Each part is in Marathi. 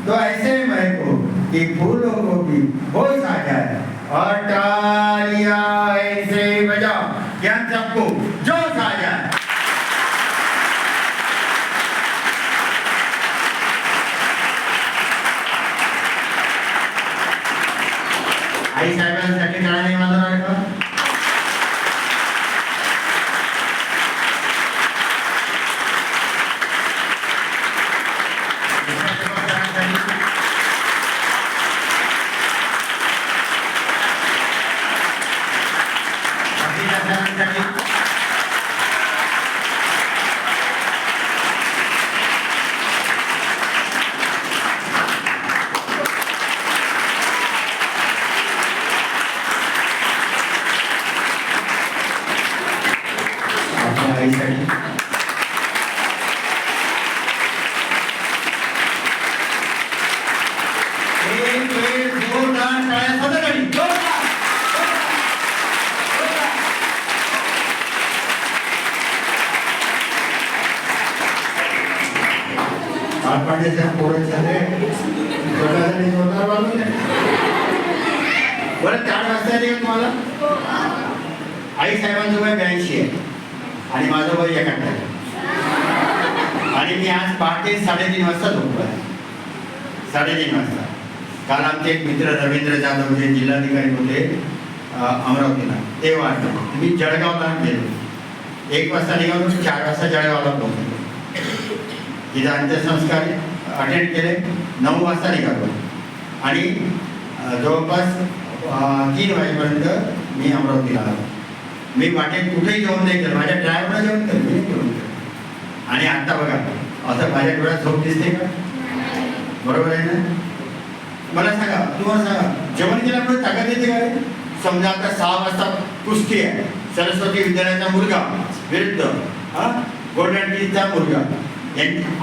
तो ऐसे महको कि फूलों को भी होश आ जाए और तालियां ऐसे बजाओ कि हम सबको जोश आ जाए। आई साहेबांसाठी टाळ्या नाही वाजवणार का? तुम्हाला आई साहेबांचं वय 82 आहे आणि माझं वय 71 आहे आणि मी आज पहाटे 3:30 वाजता झोपलोय. 3:30 वाजता. काल आमचे एक मित्र रवींद्र जाधव जे जिल्हाधिकारी होते अमरावतीला, ते वाटलं मी जळगावला गेलो. 1 वाजता निघालो, 4 वाजता जळगावला पोहोचलो. तिथे अंत्यसंस्कार अटेंड केले. 9 वाजता निघालो आणि जवळपास 3 वाजेपर्यंत मी अमरावतीला आलो. मी वाटेत कुठेही जेवण नाही केलं, माझ्या ड्रायव्हरला जेवण केलं, मी जेवण केलं. आणि आता बघा असं माझ्या डोळ्यात झोप दिसते का? बरोबर आहे ना? मला सांगा, तुम्हाला सांगा, जेवण केल्यामुळे ताकद येते का रे? समजा आता 6 वाजता कुस्ती आहे, सरस्वती विद्यालयाचा मुलगा विरुद्ध गोल्डन टीचा मुलगा.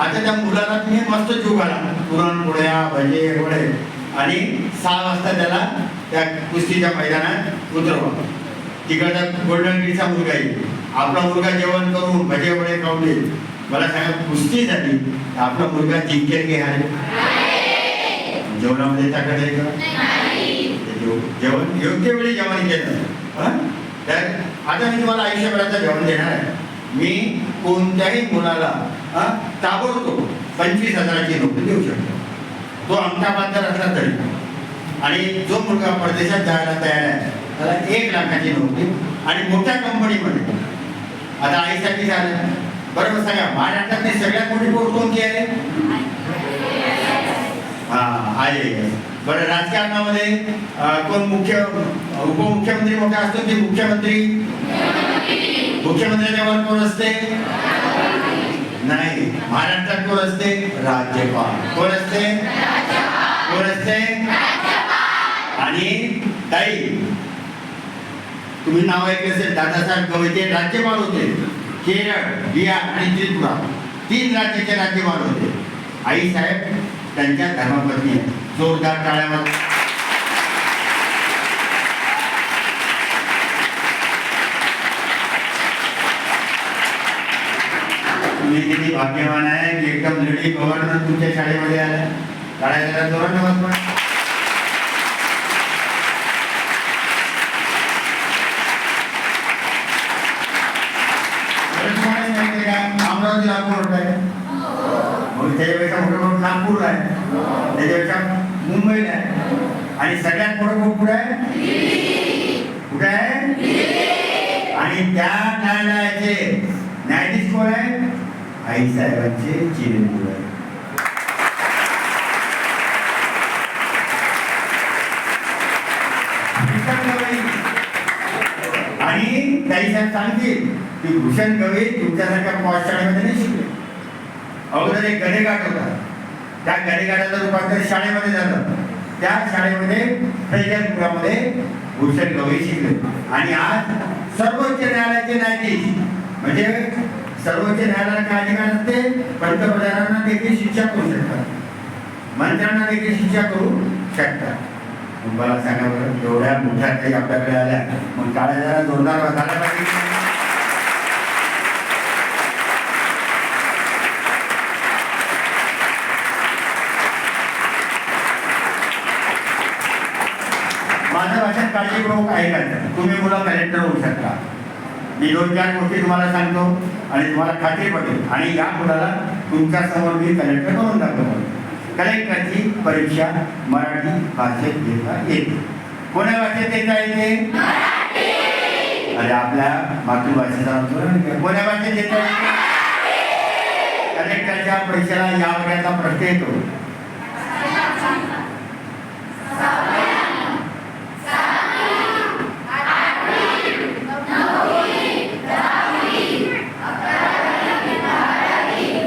आता त्या मुलाला तुम्ही मस्त जीव घाला, पुरणपोळ्या भजे वडे, आणि 6 वाजता त्याला त्या कुस्तीच्या मैदानात उतरवा. तिकडचा गोल्डन टीचा मुलगा येईल, आपला मुलगा जेवण करून भजे वडे खाऊन येईल. मला सांगा, कुस्ती झाली तर आपला मुलगा जिंकेल की हारेल? जेवणामध्ये ताकद आहे का? जेवण योग्य वेळी जेवण केलं तर आता मी तुम्हाला आयुष्यभराचं जेवण देणार आहे. मी कोणत्याही मुलाला ताबडतोब 25,000ची नोकरी देऊ शकतो, तो अंगठाबाददार असला तरी. आणि जो मुलगा परदेशात जायला तयार आहे त्याला 1 लाखाची नोकरी आणि मोठ्या कंपनीमध्ये. आता आईसाठी झालं, बरोबर सांगा, महाराष्ट्रातली सगळ्यात मोठी पोस्ट कोणती आहे? आहे. बरं, राजकारणामध्ये कोण उपमुख्यमंत्री मोठा असतो की मुख्यमंत्री? मुख्यमंत्र्याच्या वर कोण असते? नाही. महाराष्ट्रात कोण असते? राज्यपाल. कोण असते? कोण असते? आणि ताई, तुम्ही नाव ऐकले असेल, दादासाहेब गवईते राज्यपाल होते. केरळ, बिहार आणि त्रिपुरा 3 राज्याचे राज्यपाल होते. आई साहेब त्यांच्या धर्मपत्नी आहेत. जोरदार टाळ्या. तुम्ही किती भाग्यवान आहे की एकदम लेडी गव्हर्नर तुमच्या शाळेमध्ये आल्या. टाळ्या जोरानं वाजवा. अमरावती नागपूर आहे, मग त्याच्यापेक्षा मोठं नागपूर आहे, त्याच्यापेक्षा मुंबईला आहे, आणि सगळ्यात मोठं कुठं आहे? कुठे आहे? आणि त्या न्यायालयाचे न्यायाधीश कोण आहे? आई साहेबांचे चिरंजीव आहे. आणि ताई साहेब सांगतील की भूषण गवई तुमच्यासारख्या पॉश शाळेमध्ये नाही शिकले. अगोदर एक गडेघाट होता, त्या गडेघाटाचं रूपांतर शाळेमध्ये झालं. त्या शाळेमध्ये फैजलपुरामध्ये भूषण गवई शिकले. आणि आज सर्वोच्च न्यायालयाचे न्यायाधीश, म्हणजे सर्वोच्च न्यायालयाला काय अधिकार असते? पंतप्रधानांना देखील शिक्षा करू शकतात, मंत्र्यांना देखील शिक्षा करू शकतात. मला सांगा बरं, एवढ्या मोठ्या काही आपल्याकडे आल्या, मग टाळ्या जरा जोरदार वाजायला पाहिजे. माझ्या भाषेत काळजीपूर्वक ऐकायचं. तुम्ही मुलं कलेक्टर होऊ शकता. मी 2-4 गोष्टी तुम्हाला सांगतो आणि तुम्हाला खात्री पडेल आणि या मुलाला तुमच्या समोर मी कलेक्टर करून दाखवतो. कलेक्टरची परीक्षा मराठी भाषेत देता येते. कोण्या भाषेत देता येते? अरे आपल्या मातृभाषेचा कोण्या भाषेत देता येते? कलेक्टरच्या परीक्षेला या वर्गाचा प्रश्न येतो.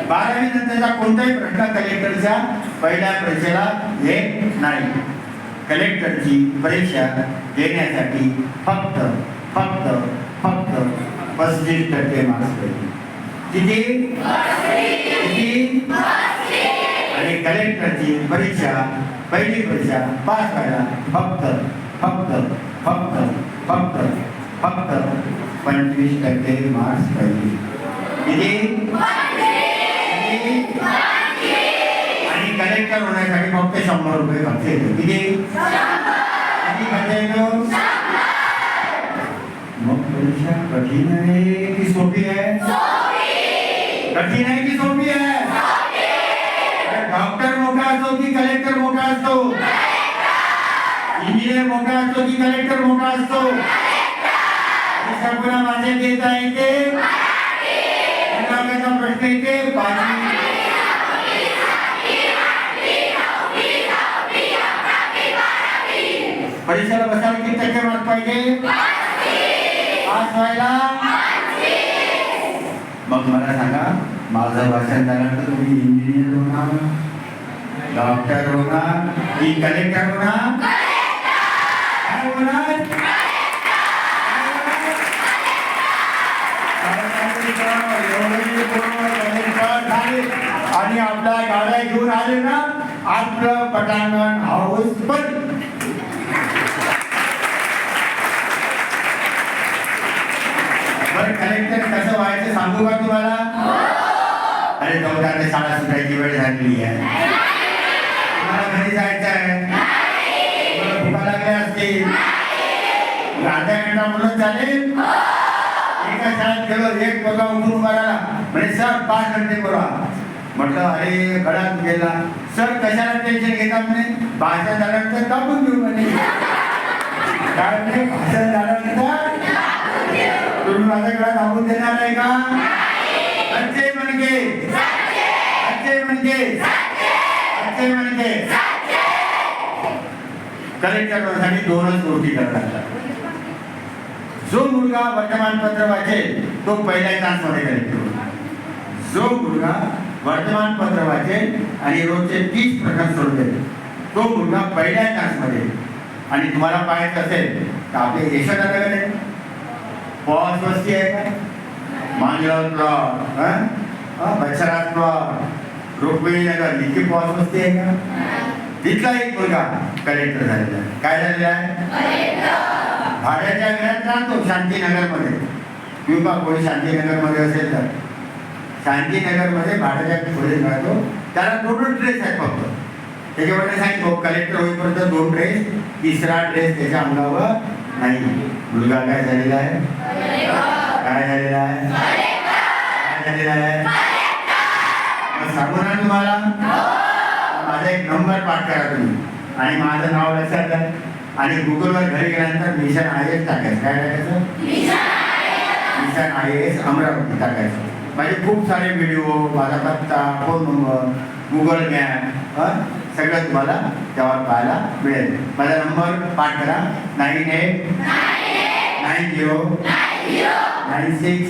बारावी नंतरचा कोणताही प्रश्न कलेक्टरच्या पहिल्या परीक्षेला येत नाही. कलेक्टरची परीक्षा देण्यासाठी फक्त 35% मार्क्स पाहिजे. किती? आणि कलेक्टरची परीक्षा पहिली परीक्षा पास व्हायला फक्त 25% मार्क्स पाहिजे. किती? आणि कलेक्टर होण्यासाठी फक्त 100 रुपये खर्च येतो. किती खर्च येतो? मग परीक्षा कठीण आहे की सोपी आहे? कठीण आहे की सोपी आहे? डॉक्टर मोठा असतो की कलेक्टर मोठा असतो? इंजिनियर मोठा असतो की कलेक्टर मोठा असतो? सगळ्या भाषेत देता येते. प्रश्न येते. परीक्षेला बसायला किती टक्के मार्क पाहिजे? पास व्हायला? मग मला सांगा, माझं भाषण झाल्यानंतर तुम्ही इंजिनियर होणार, डॉक्टर होणार की कलेक्टर होणार? काय होणार? आणि आपल्या गाड्या घेऊन आले ना, आपलं पटांगण हाऊस पण. बरं, कलेक्टर कसं व्हायचं सांगू का तुम्हाला? अरे जाऊन आता शाळा सुटायची वेळ झालेली आहे. तुम्हाला घरी जायचं आहे, तुम्हाला भुका लागल्या असतील, अर्धा घंटा म्हणून चालेल. एका शाळेत गेलो, एक पोरगा उठून उभा राहिला, म्हणजे सर 5 घंटे बोला. म्हटलं अरे गळात गेला. सर कशाला टेन्शन घेता म्हणे? भाषण झाल्यानंतर कापून देऊ म्हणे. काय म्हणे? भाषण झाल्यानंतर तुम्ही माझा गळा कापून देणार आहे का? अच्छे म्हणजे कलेक्टर होण्यासाठी 2च गोष्टी करतात. जो मुलगा वर्तमानपत्र वाचेल तो पहिल्या चान्समध्ये कलेक्टर होणार. जो मुलगा वर्तमानपत्र वाचेल आणि रोजचे 30 प्रश्न सोडवेल तो मुलगा पहिल्या चान्समध्ये. आणि तुम्हाला पाहायचं असेल तर आपले यशोदानगर पॉज वस्ती आहे का? मांजराव प्लॉट, बच्छराज प्लॉट, रुक्मिणी नगर इतकी पॉज वस्ती आहे का? तिथला एक मुलगा कलेक्टर झालेला आहे. काय झालेला आहे? भाड्याच्या घरात राहतो शांतीनगरमध्ये. किंवा कोणी शांतीनगरमध्ये असेल तर शांतीनगरमध्ये भाड्याच्या खोलीत राहतो. त्याला 2 ड्रेस आहेत फक्त. त्याच्यामध्ये सांगितलं कलेक्टर होईपर्यंत 2 ड्रेस, 3रा ड्रेस त्याच्या अंगावर नाही. मुलगा काय झालेला आहे? सांगू ना तुम्हाला. माझा एक नंबर पाठ करा तुम्ही आणि माझं नाव लक्षात घ्या आणि गुगलवर घरी गेल्यानंतर मिशन IAS टाकायचं. काय टाकायचं? मिशन IAS अमरावती टाकायचं. माझे खूप सारे व्हिडिओ, माझा पत्ता, फोन नंबर, गुगल मॅप सगळं तुम्हाला त्यावर पाहायला मिळेल. माझा नंबर पाठ करा 989096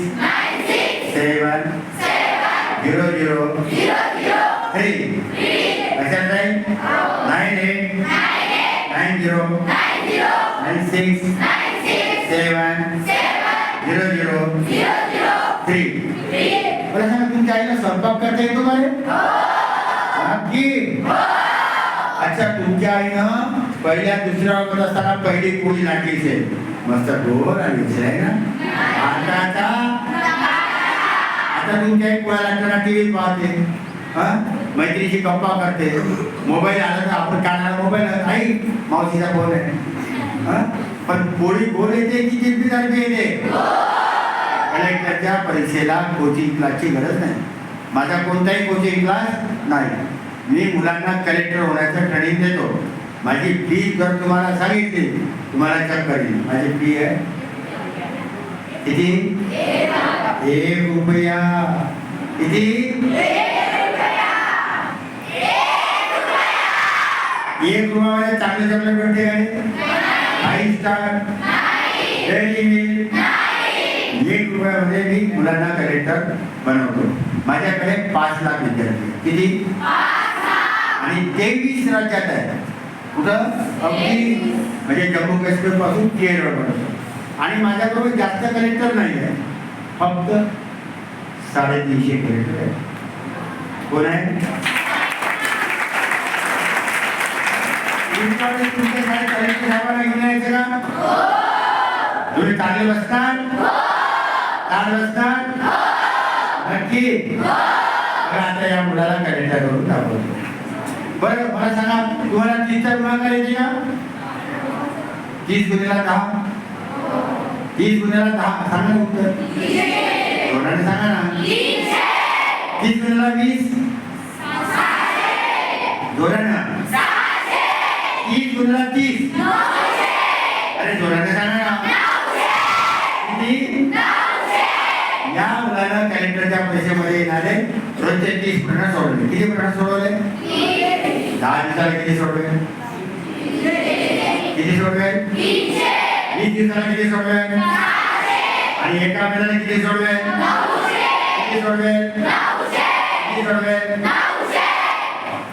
70003. लक्षात राहील? 989096 70003. मला सांगा, तुमच्या आईला स्वयंपाक करता येतो का रे? नक्की. अच्छा, तुमच्या आईनं पहिल्या 2ऱ्या वर्गात असताना पहिली पोळी लाटली असेल. मस्त गोड आणि विचाराय ना. आता तुमच्या आई पोळ्या लाटताना टीव्ही पाहते, मैत्रीची गप्पा करते. मोबाईल आला तर आपण कानाला मोबाईल, आई मावशीचा फोन आहे. हा? पण पोळी गोल येते की जिंकण्यासारखी येते? कलेक्टरच्या परीक्षेला कोचिंग क्लासची गरज नाही. माझा कोणताही कोचिंग क्लास नाही. मी मुलांना कलेक्टर होण्याचं ट्रेनिंग देतो. माझी फी जर तुम्हाला सांगितली तुम्हाला चेक करीन. माझी फी आहे किती? 1 रुपया. किती? 1 रुपयामध्ये चांगले चॉकलेट भेटते का? 5 स्टार डेअरी मिल्क. 1 रुपयामध्ये मी मुलांना कलेक्टर बनवतो. माझ्याकडे 5 लाख विद्यार्थी. किती? आणि 23 राज्यात आहे. कुठं? अगदी म्हणजे जम्मू काश्मीर पासून केरळपर्यंत. आणि माझ्याबरोबर जास्त कलेक्टर नाही आहे, फक्त 350 कलेक्टर आहे. कोण आहे? तुमच्याकडे कलेक्टर साहेबांना घेऊन यायचं का? तुम्ही चांगले बसतात? चांगले बसतात नक्की. आता या मुलाला कलेक्टर करून दाखवतो. बरं मला सांगा, तुम्हाला 30चा गुणाकार येते का? 30 गुणिले 10. 30 गुणिले 10 सांगा ना उत्तर. जोराने सांगा ना. 30 गुणिले 20 जोराने. 30 गुणिले 30 अरे जोराने सांगा ना. किती? या मुलाला कलेक्टरच्या परीक्षेमध्ये येणारे रोजचे 30 प्रश्न सोडवले. किती प्रश्न सोडवले? 10 दिवसाला किती सोडवे? किती सोडवे? 20 दिवसाला किती सोडवे? आणि एका महिन्याला किती सोडवे? किती सोडवे? किती सोडवे?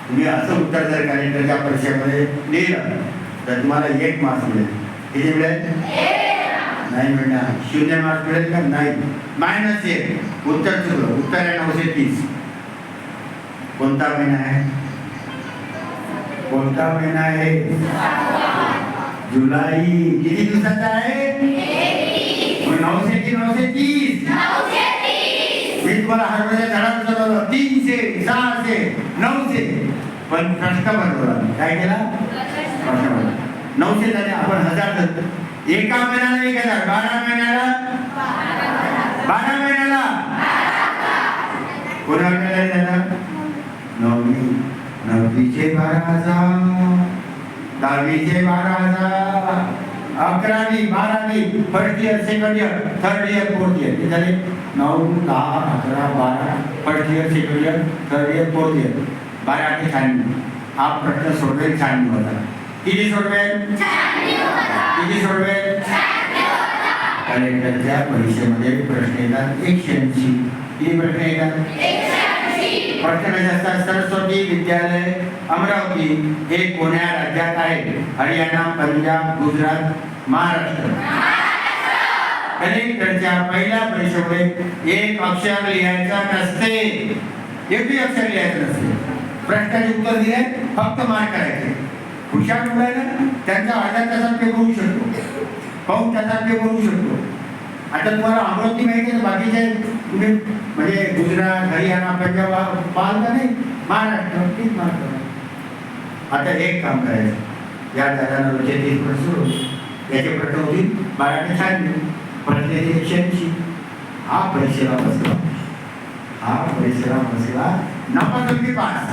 तुम्ही असं उत्तर जर कलेक्टरच्या परीक्षेमध्ये लिहिलं तर तुम्हाला 1 मार्क्स मिळेल. किती मिळेल? नाही मिळणार. 0 मार्क्स मिळेल का? नाही. -1. उत्तर चुकलं. उत्तर आहे 930. कोणता महिना आहे? कोणता महिना आहे? जुलै. किती दिवसाचा आहे? 900 की 930? मी तुम्हाला हरभऱ्याच्या झाडावर चालवलं 300, 600, 900. पण प्रश्न बनवला. काय केला? प्रश्न बनवला. 900 झाले. आपण 1000 धरतो. एका महिन्याला 1000. 12 महिन्याला 12 महिन्याला कोणा महिन्याला झाला? 9वीचे 12,000, 10वीचे 12,000, 11वी 12वी first year, second year, third year, fourth year. हे झाले 9, 10, 11, 12 first year, second year, third year, fourth year. 12 आणि 96. हा प्रश्न सोडवेल 96 होता. किती सोडवेल? किती सोडवेल? कलेक्टरच्या परीक्षेमध्ये प्रश्न येतात 180. किती प्रश्न येतात? प्रश्न कसे असतात? सरस्वती विद्यालय अमरावती हे कोण्या राज्यात आहे? हरियाणा, पंजाब, गुजरात, महाराष्ट्र. कलेक्टरच्या पहिल्या परीक्षेमध्ये 1 अक्षर लिहायचं नसते. एकही अक्षर लिहायचं नसते. प्रश्नाचे उत्तर दिले फक्त मार्क करायचे. हुशार मुलांना त्यांचा अर्ध्या तासात पेपर होऊ शकतो, पाऊण तासात पेपर होऊ शकतो. आता तुम्हाला अमरावती माहिती आहे, बाकीचे तुम्ही म्हणजे गुजरात, हरियाणा, पंजाब पाल का नाही? महाराष्ट्र ठीक मार्क. आता एक काम करायचं, या दादांना रोजचे 30 प्रश्न सोडू. याचे प्रश्न होतील 12 आणि 96. प्रत्येक 180. हा परीक्षेला बसला. हा परीक्षेला बसला. नापासही पास.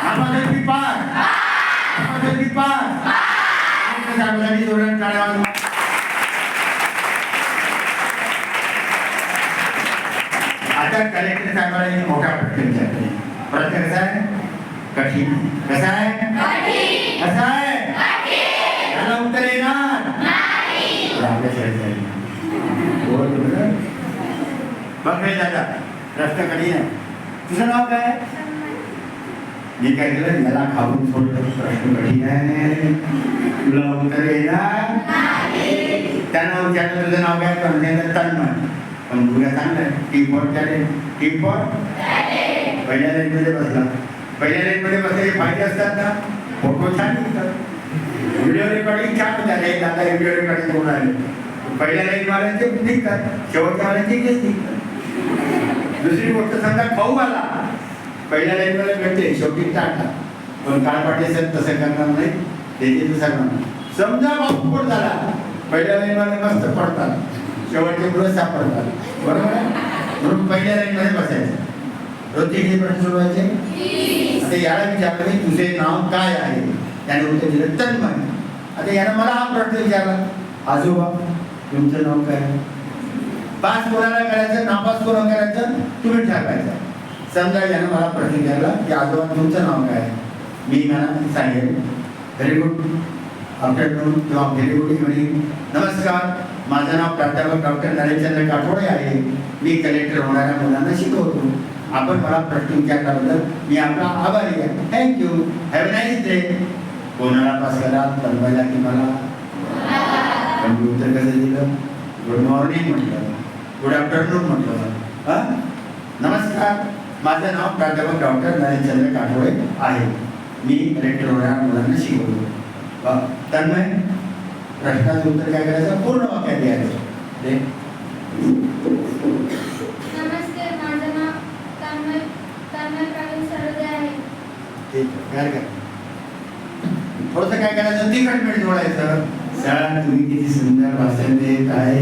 नापासही पास. नापासही पास. सार्वजनिक धोरण काढावं. आता कलेक्टर साहेबांना एक मोठा प्रश्न विचारतो. प्रश्न कसा आहे? कठीण. कसा आहे? कठीण. कसा आहे? कठीण. याला उत्तर येणार नाही. आपल्या शाळेत बोल बरं. बघ रे दादा, प्रश्न कठीण आहे. तुझं नाव काय? मी काय केलं, याला खाऊन सोडलं. प्रश्न कठीण आहे, तुला उत्तर येणार नाही. त्यांना विचारलं तुझं नाव काय? तर तन्मय. पण मुलगा चांगला आहे. Team for talent. Team for पहिल्या लाईनमध्ये बसला. पहिल्या लाईनमध्ये बसलेले फायदे असतात ना, फोटो छान निघतात, व्हिडिओ रेकॉर्डिंग छान होतात. एक दादा व्हिडिओ रेकॉर्डिंग करून आले. पहिल्या लाईनवाल्यांचे निघतात, शेवटच्या वाल्यांचे इथेच निघतात. दुसरी गोष्ट समजा खाऊ आला, पहिल्या लाईनवाला भेटते, शेवटी टाकला. पण काळ पाटील सर तसं करणार नाही. त्याचे दुसरा समजा बापूट झाला, पहिल्या लाईनमध्ये मस्त पडतात, शेवटचे पुढे सापडतात, बरोबर आहे? म्हणून पहिल्या लाईनमध्ये बसायचं. रोज किती प्रश्न सुरू व्हायचे? आता याला विचारलं मी तुझे नाव काय आहे, त्याने उत्तर दिलं तन्मय. आता यानं मला हा प्रश्न विचारला, आजोबा तुमचं नाव काय? पास कोणाला करायचं, नापास कोणाला करायचं तुम्ही ठरवायचं. समजा यानं मला प्रश्न विचारला की आजोबा तुमचं नाव काय, मी मला सांगेल व्हेरी गुड आफ्टरनून किंवा व्हेरी गुड इव्हनिंग. नमस्कार, माझं नाव प्राध्यापक डॉक्टर नरेंद्र काठोडे आहे, मी कलेक्टर होणाऱ्या मुलांना शिकवतो. आपण मला प्रश्न विचारल्याबद्दल मी आपला आभारी आहे. Thank you, have a nice day. कोणाला पास करा, तन्मयला की मला? पण मी उत्तर कसं दिलं? गुड मॉर्निंग म्हटलं, गुड आफ्टरनून म्हटलं. हां, नमस्कार, माझं नाव प्राध्यापक डॉक्टर नरेंद्र काठोडे आहे, मी कलेक्टर होणाऱ्या मुलांना शिकवतो. तन्मय, प्रश्नाचं उत्तर काय करायचं? पूर्ण वाक्यात द्यायचं. नमस्ते, माझं नाव तन्मय प्रवीण सरदे आहे. ठीक आहे, काय थोडंसं काय करायचं? तिखट मीठ जोडायचं. सर तुम्ही किती सुंदर भाषण देत आहे.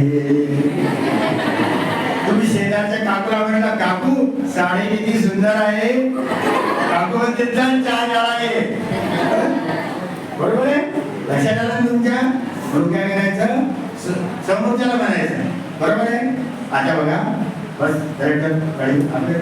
तुम्ही शेजारच्या काकूला म्हटलं, काकू साडी किती सुंदर आहे. काकू म्हणते चल चहा झाला आहे. बरोबर आहे? लक्षात आलं तुमच्या? म्हणून काय करायचं? समोरच्याला म्हणायचं. बरोबर आहे? आता बघा, बस डायरेक्टर गाडी आपले